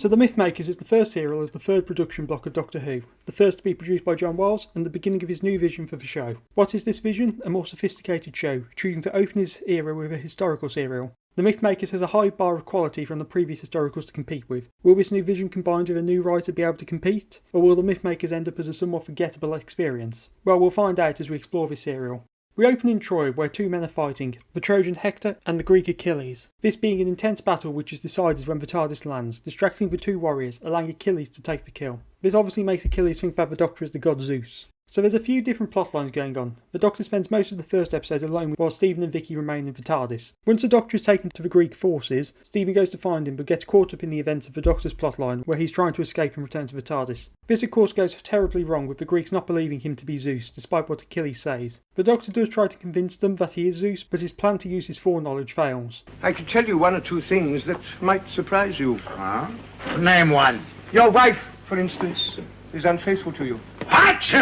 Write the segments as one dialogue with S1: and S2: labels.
S1: So The Mythmakers is the first serial of the third production block of Doctor Who, the first to be produced by John Wiles and the beginning of his new vision for the show. What is this vision? A more sophisticated show, choosing to open his era with a historical serial. The Mythmakers has a high bar of quality from the previous historicals to compete with. Will this new vision combined with a new writer be able to compete? Or will The Mythmakers end up as a somewhat forgettable experience? Well, we'll find out as we explore this serial. We open in Troy, where two men are fighting, the Trojan Hector and the Greek Achilles. This being an intense battle which is decided when the TARDIS lands, distracting the two warriors, allowing Achilles to take the kill. This obviously makes Achilles think that the Doctor is the god Zeus. So there's a few different plot lines going on. The Doctor spends most of the first episode alone while Stephen and Vicky remain in the TARDIS. Once the Doctor is taken to the Greek forces, Stephen goes to find him but gets caught up in the events of the Doctor's plotline where he's trying to escape and return to the TARDIS. This of course goes terribly wrong with the Greeks not believing him to be Zeus, despite what Achilles says. The Doctor does try to convince them that he is Zeus, but his plan to use his foreknowledge fails.
S2: I could tell you one or two things that might surprise you.
S3: Huh? Name one.
S2: Your wife, for instance, is unfaithful to you.
S3: What?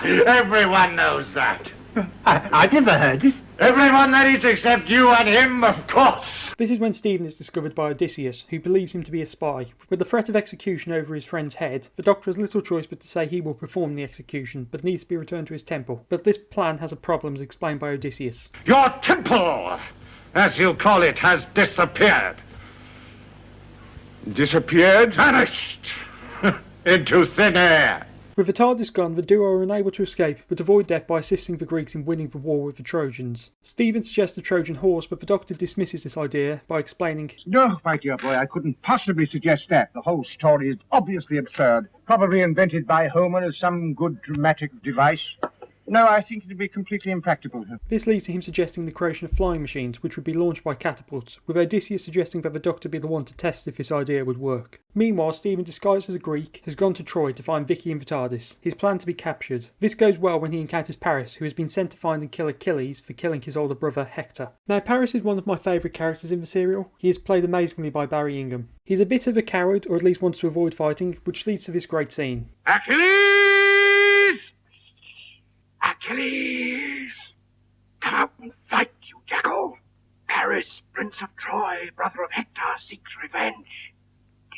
S3: Everyone knows that.
S2: I never heard it.
S3: Everyone, that is, except you and him, of course.
S1: This is when Stephen is discovered by Odysseus, who believes him to be a spy. With the threat of execution over his friend's head, the Doctor has little choice but to say he will perform the execution, but needs to be returned to his temple. But this plan has a problem, as explained by Odysseus.
S3: Your temple, as you call it, has disappeared.
S2: Disappeared?
S3: Vanished into thin air.
S1: With the TARDIS gone, the duo are unable to escape, but avoid death by assisting the Greeks in winning the war with the Trojans. Stephen suggests a Trojan horse, but the Doctor dismisses this idea by explaining,
S2: No, my dear boy, I couldn't possibly suggest that. The whole story is obviously absurd. Probably invented by Homer as some good dramatic device. No, I think it would be completely impractical.
S1: This leads to him suggesting the creation of flying machines, which would be launched by catapults, with Odysseus suggesting that the Doctor be the one to test if this idea would work. Meanwhile, Stephen, disguised as a Greek, has gone to Troy to find Vicky and the TARDIS. His plan to be captured. This goes well when he encounters Paris, who has been sent to find and kill Achilles for killing his older brother Hector. Now, Paris is one of my favourite characters in the serial. He is played amazingly by Barry Ingham. He's a bit of a coward, or at least wants to avoid fighting, which leads to this great scene.
S3: Achilles! Achilles! Come out and fight, you jackal! Paris, Prince of Troy, brother of Hector, seeks revenge.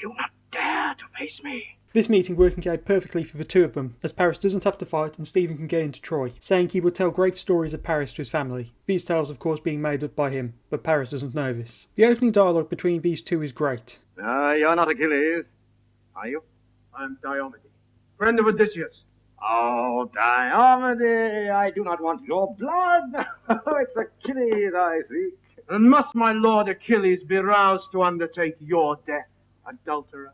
S3: Do not dare to face me.
S1: This meeting working out perfectly for the two of them, as Paris doesn't have to fight and Stephen can get into Troy, saying he will tell great stories of Paris to his family. These tales of course being made up by him, but Paris doesn't know this. The opening dialogue between these two is great.
S4: You're not Achilles, are you?
S2: I'm Diomede, friend of Odysseus.
S4: Oh, Diomede, I do not want your blood. It's Achilles I seek.
S2: And must my lord Achilles be roused to undertake your death, adulterer?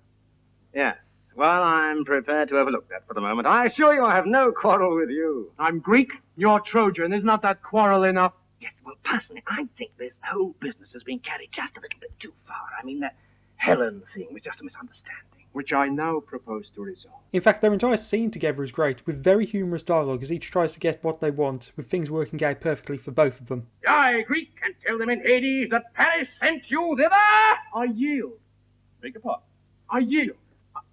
S4: Yes, well, I'm prepared to overlook that for the moment. I assure you I have no quarrel with you.
S2: I'm Greek, you're Trojan. Is not that quarrel enough?
S5: Yes, well, personally, I think this whole business has been carried just a little bit too far. I mean, that Helen thing was just a misunderstanding.
S2: Which I now propose to resolve.
S1: In fact, their entire scene together is great, with very humorous dialogue as each tries to get what they want, with things working out perfectly for both of them.
S3: I, Greek, and tell them in Hades that Paris sent you thither!
S2: I yield.
S4: Beg your pardon?
S2: I yield.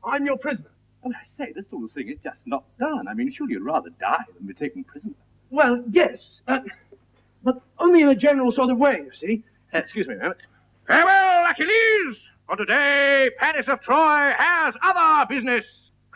S2: I'm your prisoner.
S4: Well, I say, this sort of thing is just not done. I mean, surely you'd rather die than be taken prisoner.
S2: Well, yes, but only in a general sort of way, you see.
S4: Excuse me a minute.
S3: Farewell, Achilles! For today, Paris of Troy has other business.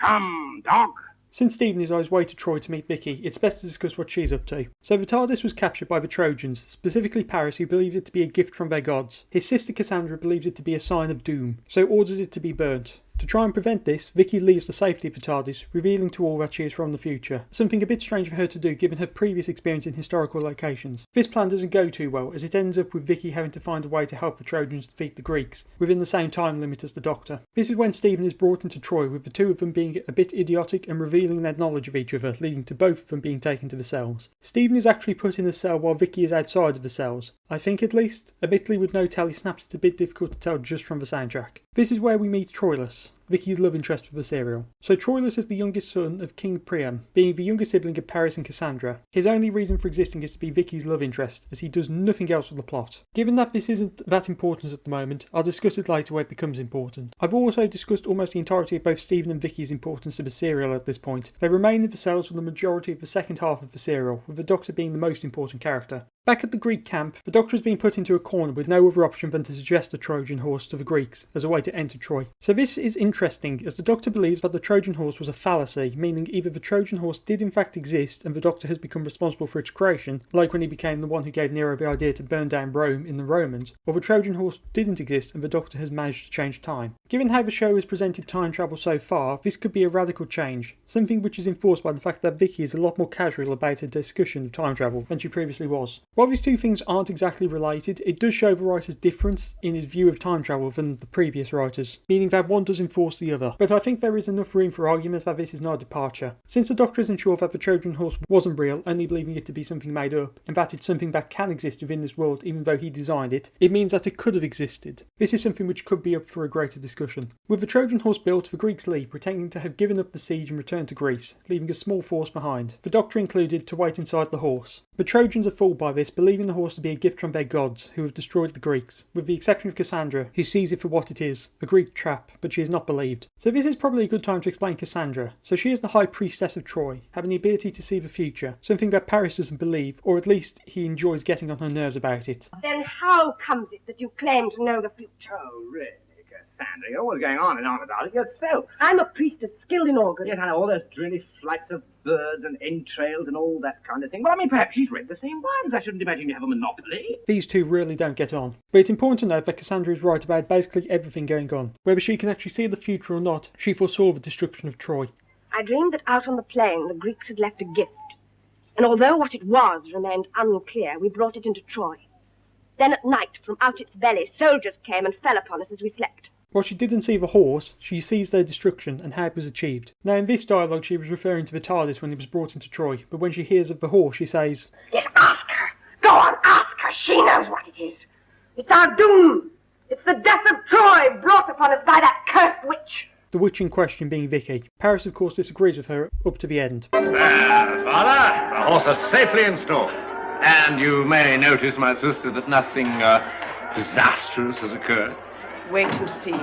S3: Come, dog.
S1: Since Stephen is on his way to Troy to meet Vicky, it's best to discuss what she's up to. So the TARDIS was captured by the Trojans, specifically Paris, who believes it to be a gift from their gods. His sister Cassandra believes it to be a sign of doom, so orders it to be burnt. To try and prevent this, Vicky leaves the safety of the TARDIS, revealing to all that she is from the future. Something a bit strange for her to do given her previous experience in historical locations. This plan doesn't go too well, as it ends up with Vicky having to find a way to help the Trojans defeat the Greeks, within the same time limit as the Doctor. This is when Stephen is brought into Troy, with the two of them being a bit idiotic and revealing their knowledge of each other, leading to both of them being taken to the cells. Stephen is actually put in the cell while Vicky is outside of the cells. I think at least. Admittedly with no telly snaps it's a bit difficult to tell just from the soundtrack. This is where we meet Troilus, Vicky's love interest for the serial. So Troilus is the youngest son of King Priam, being the younger sibling of Paris and Cassandra. His only reason for existing is to be Vicky's love interest, as he does nothing else with the plot. Given that this isn't that important at the moment, I'll discuss it later where it becomes important. I've also discussed almost the entirety of both Stephen and Vicky's importance to the serial at this point. They remain in the cells for the majority of the second half of the serial, with the Doctor being the most important character. Back at the Greek camp, the Doctor has been put into a corner with no other option than to suggest a Trojan horse to the Greeks as a way to enter Troy. So this is interesting, as the Doctor believes that the Trojan horse was a fallacy, meaning either the Trojan horse did in fact exist and the Doctor has become responsible for its creation, like when he became the one who gave Nero the idea to burn down Rome in the Romans, or the Trojan horse didn't exist and the Doctor has managed to change time. Given how the show has presented time travel so far, this could be a radical change, something which is enforced by the fact that Vicky is a lot more casual about her discussion of time travel than she previously was. While these two things aren't exactly related, it does show the writer's difference in his view of time travel than the previous writers, meaning that one does enforce the other. But I think there is enough room for argument that this is not a departure. Since the Doctor isn't sure that the Trojan horse wasn't real, only believing it to be something made up, and that it's something that can exist within this world even though he designed it, it means that it could have existed. This is something which could be up for a greater discussion. With the Trojan horse built, the Greeks leave, pretending to have given up the siege and returned to Greece, leaving a small force behind, the Doctor included, to wait inside the horse. The Trojans are fooled by this, believing the horse to be a gift from their gods, who have destroyed the Greeks, with the exception of Cassandra, who sees it for what it is, a Greek trap, but she is not believed. So this is probably a good time to explain Cassandra. So she is the High Priestess of Troy, having the ability to see the future, something that Paris doesn't believe, or at least he enjoys getting on her nerves about it.
S6: Then how comes it that you claim to know the future?
S4: Oh, really, Cassandra? You're always going on and on about it yourself.
S6: I'm a priestess skilled in organ.
S4: Yes, I know all those dreary flights of birds and entrails and all that kind of thing. Well, I mean, perhaps she's read the same ones. I shouldn't imagine you have a monopoly.
S1: These two really don't get on. But it's important to note that Cassandra is right about basically everything going on. Whether she can actually see the future or not, she foresaw the destruction of Troy.
S6: I dreamed that out on the plain the Greeks had left a gift. And although what it was remained unclear, we brought it into Troy. Then at night, from out its belly, soldiers came and fell upon us as we slept.
S1: While she didn't see the horse, she sees their destruction and how it was achieved. Now in this dialogue she was referring to the TARDIS when it was brought into Troy, but when she hears of the horse she says,
S6: Yes, ask her. Go on, ask her. She knows what it is. It's our doom. It's the death of Troy brought upon us by that cursed witch.
S1: The witch in question being Vicky. Paris of course disagrees with her up to the end.
S4: There, Father, the horse is safely installed. And you may notice, my sister, that nothing disastrous has occurred.
S6: Wait and see.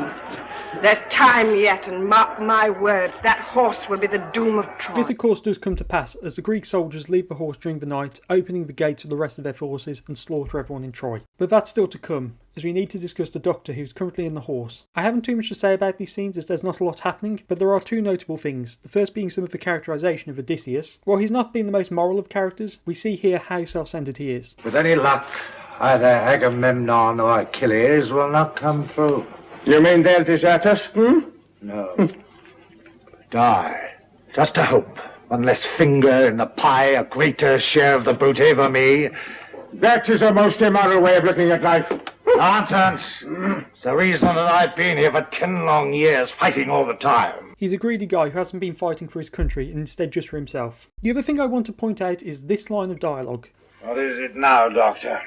S6: There's time yet, and mark my words, that horse will be the doom of Troy.
S1: This of course does come to pass as the Greek soldiers leave the horse during the night, opening the gates to the rest of their forces and slaughter everyone in Troy. But that's still to come, as we need to discuss the Doctor who's currently in the horse. I haven't too much to say about these scenes as there's not a lot happening, but there are two notable things. The first being some of the characterisation of Odysseus. While he's not being the most moral of characters, we see here how self-centred he is.
S7: With any luck, either Agamemnon or Achilles will not come through.
S2: You mean they'll desert us?
S7: No. Die. Just a hope. One less finger in the pie, a greater share of the booty for me.
S2: That is a most immoral way of looking at life.
S7: Nonsense. It's the reason that I've been here for 10 long years, fighting all the time.
S1: He's a greedy guy who hasn't been fighting for his country and instead just for himself. The other thing I want to point out is this line of dialogue.
S7: What is it now, Doctor?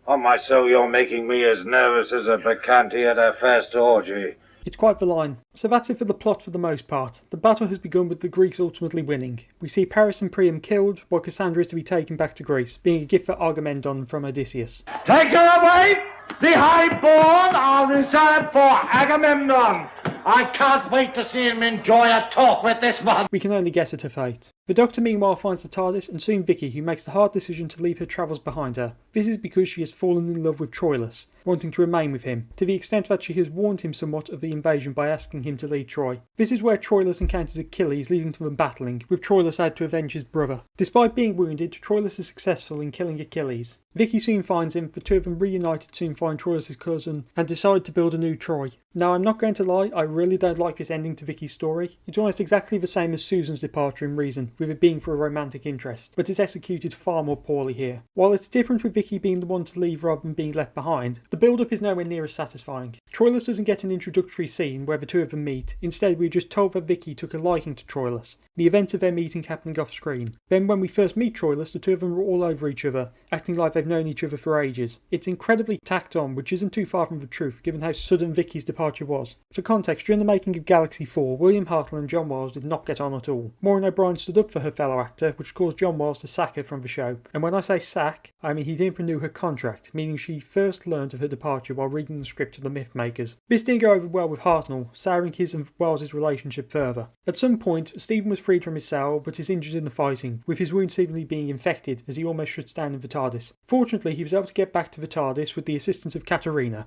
S7: On my soul, you're making me as nervous as a bacchante at her first orgy.
S1: It's quite the line. So that's it for the plot for the most part. The battle has begun with the Greeks ultimately winning. We see Paris and Priam killed, while Cassandra is to be taken back to Greece, being a gift for Agamemnon from Odysseus.
S7: Take her away! The highborn are reserved for Agamemnon. I can't wait to see him enjoy a talk with this one.
S1: We can only guess at her fate. The Doctor meanwhile finds the TARDIS and soon Vicky, who makes the hard decision to leave her travels behind her. This is because she has fallen in love with Troilus, wanting to remain with him, to the extent that she has warned him somewhat of the invasion by asking him to leave Troy. This is where Troilus encounters Achilles, leading to them battling, with Troilus out to avenge his brother. Despite being wounded, Troilus is successful in killing Achilles. Vicky soon finds him, the two of them reunited soon find Troilus' cousin, and decide to build a new Troy. Now I'm not going to lie, I really don't like this ending to Vicky's story. It's almost exactly the same as Susan's departure in Reason, with it being for a romantic interest, but it's executed far more poorly here. While it's different with Vicky being the one to leave rather than being left behind, the build-up is nowhere near as satisfying. Troilus doesn't get an introductory scene where the two of them meet, instead we're just told that Vicky took a liking to Troilus, the events of their meeting happening off screen. Then when we first meet Troilus, the two of them are all over each other, acting like they've known each other for ages. It's incredibly tacked on, which isn't too far from the truth given how sudden Vicky's departure was. For context, during the making of Galaxy 4, William Hartnell and John Wiles did not get on at all. Maureen O'Brien stood up for her fellow actor, which caused John Wiles to sack her from the show. And when I say sack, I mean he didn't renew her contract, meaning she first learned of her departure while reading the script of The Mythmakers. This didn't go over well with Hartnell, souring his and Wiles' relationship further. At some point, Stephen was freed from his cell, but is injured in the fighting, with his wound seemingly being infected as he almost shuts down in the TARDIS. Fortunately, he was able to get back to the TARDIS with the assistance of Katarina.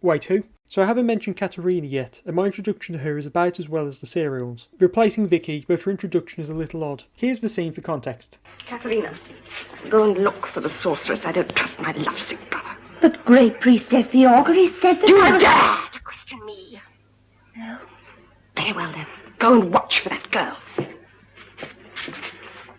S1: Wait, who? So I haven't mentioned Katarina yet, and my introduction to her is about as well as the serials, replacing Vicky, but her introduction is a little odd. Here's the scene for context.
S6: Katarina, go and look for the sorceress. I don't trust my lovesick brother.
S8: But, Great Priestess, the augury said that
S6: Do
S8: I
S6: you
S8: was...
S6: dare to question me?
S8: No.
S6: Very well then. Go and watch for that girl.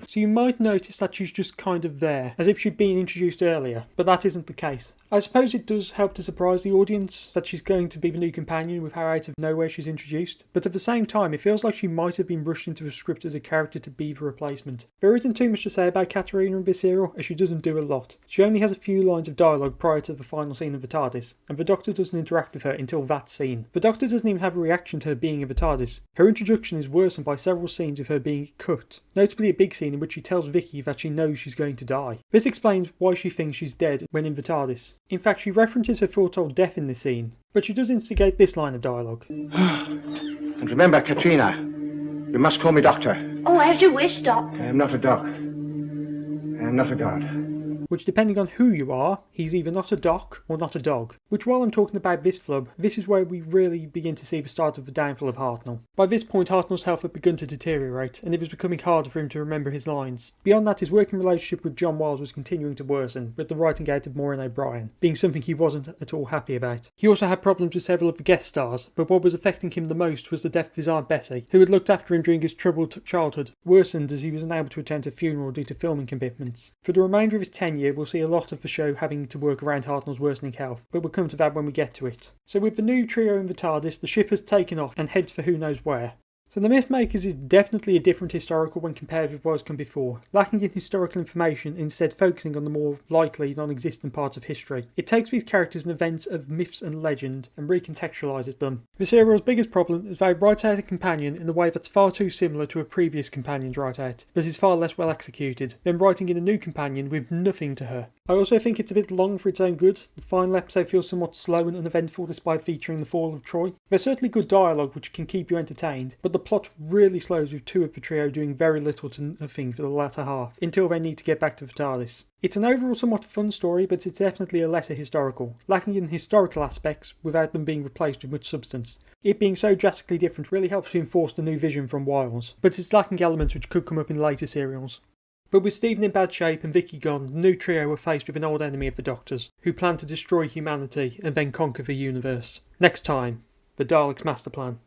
S1: So you might notice that she's just kind of there, as if she'd been introduced earlier, but that isn't the case. I suppose it does help to surprise the audience that she's going to be the new companion with how out of nowhere she's introduced, but at the same time it feels like she might have been rushed into the script as a character to be the replacement. There isn't too much to say about Katarina in this serial, as she doesn't do a lot. She only has a few lines of dialogue prior to the final scene of the TARDIS, and the Doctor doesn't interact with her until that scene. The Doctor doesn't even have a reaction to her being in the TARDIS. Her introduction is worsened by several scenes with her being cut, notably a big scene in which she tells Vicky that she knows she's going to die. This explains why she thinks she's dead when in the TARDIS. In fact, she references her foretold death in this scene, but she does instigate this line of dialogue.
S2: And remember, Katrina, you must call me Doctor.
S8: Oh, as you wish, Doctor.
S2: I am not a dog. I am not a god.
S1: Which, depending on who you are, he's either not a doc or not a dog. Which, while I'm talking about this flub, this is where we really begin to see the start of the downfall of Hartnell. By this point, Hartnell's health had begun to deteriorate, and it was becoming harder for him to remember his lines. Beyond that, his working relationship with John Wiles was continuing to worsen, with the writing out of Maureen O'Brien being something he wasn't at all happy about. He also had problems with several of the guest stars, but what was affecting him the most was the death of his Aunt Bessie, who had looked after him during his troubled childhood, worsened as he was unable to attend a funeral due to filming commitments. For the remainder of his tenure, we'll see a lot of the show having to work around Hartnell's worsening health, but we'll come to that when we get to it. So with the new trio in the TARDIS, the ship has taken off and heads for who knows where. So The Mythmakers is definitely a different historical when compared with what has come before, lacking in historical information, instead focusing on the more likely non-existent parts of history. It takes these characters and events of myths and legend and recontextualises them. The serial's biggest problem is that it writes out a companion in a way that's far too similar to a previous companion's write-out, but is far less well executed, then writing in a new companion with nothing to her. I also think it's a bit long for its own good. The final episode feels somewhat slow and uneventful despite featuring the fall of Troy. There's certainly good dialogue which can keep you entertained, but the plot really slows with two of the trio doing very little to nothing for the latter half, until they need to get back to the TARDIS. It's an overall somewhat fun story, but it's definitely a lesser historical, lacking in historical aspects without them being replaced with much substance. It being so drastically different really helps to enforce the new vision from Wiles, but it's lacking elements which could come up in later serials. But with Stephen in bad shape and Vicky gone, the new trio were faced with an old enemy of the Doctor's, who planned to destroy humanity and then conquer the universe. Next time, the Daleks' master plan.